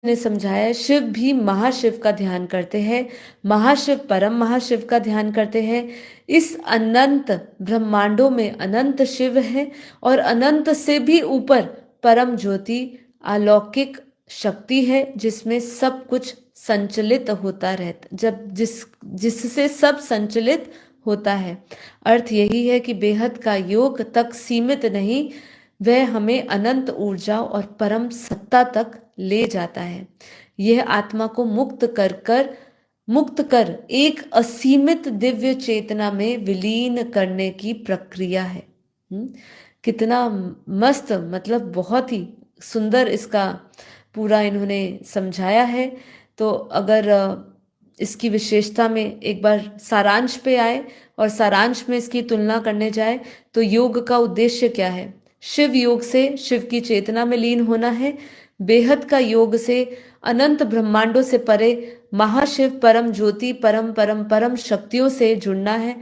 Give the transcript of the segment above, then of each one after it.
ने समझाया है, शिव भी महाशिव का ध्यान करते हैं, महाशिव परम महाशिव का ध्यान करते हैं। इस अनंत ब्रह्मांडों में अनंत शिव है और अनंत से भी ऊपर परम ज्योति अलौकिक शक्ति है, जिसमें सब कुछ संचलित होता रहता, जिससे सब संचलित होता है। अर्थ यही है कि बेहद का योग तक सीमित नहीं, वह हमें अनंत ऊर्जा और परम सत्ता तक ले जाता है। यह आत्मा को मुक्त कर एक असीमित दिव्य चेतना में विलीन करने की प्रक्रिया है। कितना मस्त, मतलब बहुत ही सुंदर इसका पूरा इन्होंने समझाया है। तो अगर इसकी विशेषता में एक बार सारांश पे आए और सारांश में इसकी तुलना करने जाए तो योग का उद्देश्य क्या है? शिव योग से शिव की चेतना में लीन होना है। बेहद का योग से अनंत ब्रह्मांडों से परे महाशिव परम ज्योति परम परम परम शक्तियों से जुड़ना है,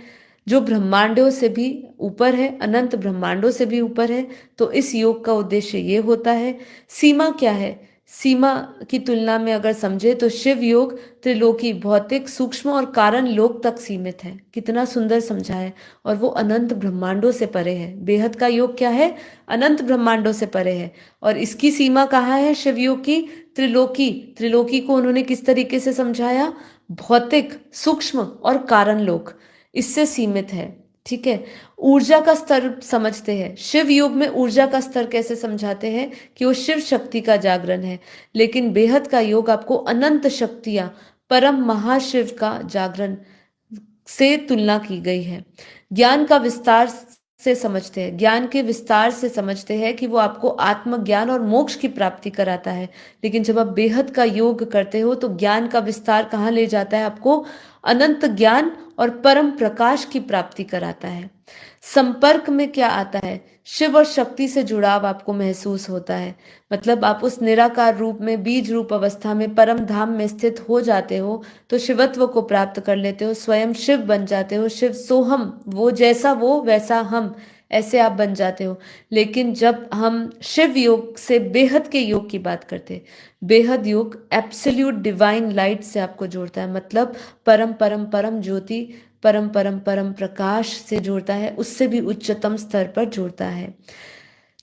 जो ब्रह्मांडों से भी ऊपर है, अनंत ब्रह्मांडों से भी ऊपर है। तो इस योग का उद्देश्य ये होता है। सीमा क्या है? सीमा की तुलना में अगर समझे तो शिव योग त्रिलोकी, भौतिक, सूक्ष्म और कारण लोक तक सीमित है। कितना सुंदर समझा है। और वो अनंत ब्रह्मांडों से परे है। बेहद का योग क्या है? अनंत ब्रह्मांडों से परे है। और इसकी सीमा कहाँ है? शिव योग की त्रिलोकी। त्रिलोकी को उन्होंने किस तरीके से समझाया? भौतिक, सूक्ष्म और कारण लोक, इससे सीमित है। ठीक है। ऊर्जा का स्तर समझते हैं। शिव योग में ऊर्जा का स्तर कैसे समझाते हैं कि वो शिव शक्ति का जागरण है, लेकिन बेहद का योग आपको अनंत शक्तियां, परम महाशिव का जागरण से तुलना की गई है। ज्ञान का विस्तार से समझते हैं, ज्ञान के विस्तार से समझते हैं कि वो आपको आत्मज्ञान और मोक्ष की प्राप्ति कराता है। लेकिन जब आप बेहद का योग करते हो तो ज्ञान का विस्तार कहाँ ले जाता है? आपको अनंत ज्ञान और परम प्रकाश की प्राप्ति कराता है। संपर्क में क्या आता है? शिव और शक्ति से जुड़ाव आपको महसूस होता है। मतलब आप उस निराकार रूप में, बीज रूप अवस्था में, परम धाम में स्थित हो जाते हो तो शिवत्व को प्राप्त कर लेते हो, स्वयं शिव बन जाते हो। शिव सोहम, वो जैसा वो वैसा हम, ऐसे आप बन जाते हो। लेकिन जब हम शिव योग से बेहद के योग की बात करते हैं, बेहद योग एब्सोल्यूट डिवाइन लाइट से आपको जोड़ता है। मतलब परम परम परम ज्योति, परम परम परम प्रकाश से जोड़ता है, उससे भी उच्चतम स्तर पर जोड़ता है।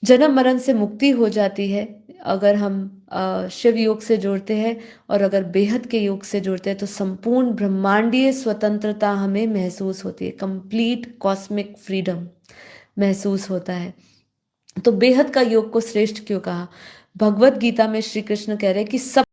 जन्म मरण से मुक्ति हो जाती है अगर हम शिव योग से जोड़ते हैं। और अगर बेहद के योग से जोड़ते हैं तो संपूर्ण ब्रह्मांडीय स्वतंत्रता हमें महसूस होती है। कंप्लीट कॉस्मिक फ्रीडम महसूस होता है। तो बेहद का योग को श्रेष्ठ क्यों कहा? भगवत गीता में श्री कृष्ण कह रहे हैं कि सब